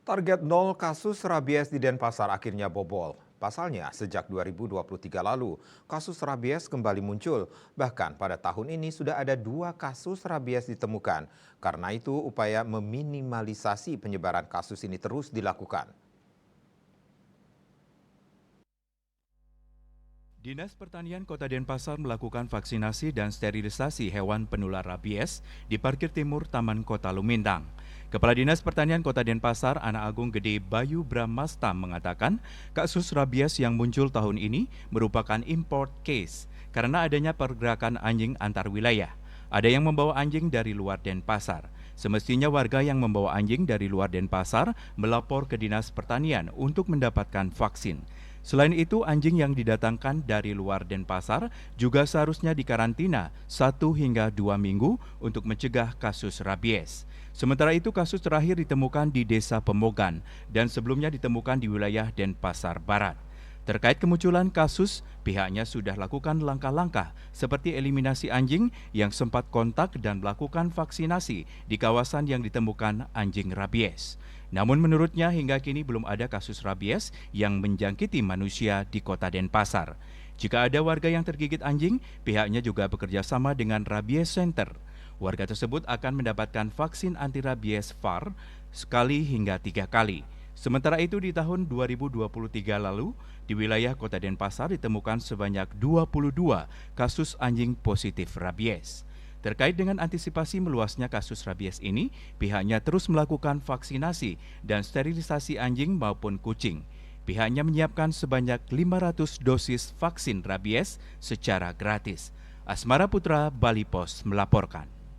Target nol kasus rabies di Denpasar akhirnya bobol. Pasalnya, sejak 2023 lalu, kasus rabies kembali muncul. Bahkan pada tahun ini sudah ada 2 kasus rabies ditemukan. Karena itu, upaya meminimalisasi penyebaran kasus ini terus dilakukan. Dinas Pertanian Kota Denpasar melakukan vaksinasi dan sterilisasi hewan penular rabies di parkir timur Taman Kota Lumintang. Kepala Dinas Pertanian Kota Denpasar, Anak Agung Gede Bayu Bramasta mengatakan, kasus rabies yang muncul tahun ini merupakan import case karena adanya pergerakan anjing antar wilayah. Ada yang membawa anjing dari luar Denpasar. Semestinya warga yang membawa anjing dari luar Denpasar melapor ke Dinas Pertanian untuk mendapatkan vaksin. Selain itu, anjing yang didatangkan dari luar Denpasar juga seharusnya dikarantina 1 hingga 2 minggu untuk mencegah kasus rabies. Sementara itu, kasus terakhir ditemukan di Desa Pemogan dan sebelumnya ditemukan di wilayah Denpasar Barat. Terkait kemunculan kasus, pihaknya sudah lakukan langkah-langkah seperti eliminasi anjing yang sempat kontak dan melakukan vaksinasi di kawasan yang ditemukan anjing rabies. Namun menurutnya hingga kini belum ada kasus rabies yang menjangkiti manusia di Kota Denpasar. Jika ada warga yang tergigit anjing, pihaknya juga bekerja sama dengan Rabies Center. Warga tersebut akan mendapatkan vaksin anti-rabies VAR sekali hingga 3 kali. Sementara itu di tahun 2023 lalu, di wilayah Kota Denpasar ditemukan sebanyak 22 kasus anjing positif rabies. Terkait dengan antisipasi meluasnya kasus rabies ini, pihaknya terus melakukan vaksinasi dan sterilisasi anjing maupun kucing. Pihaknya menyiapkan sebanyak 500 dosis vaksin rabies secara gratis. Asmara Putra, Bali Pos melaporkan.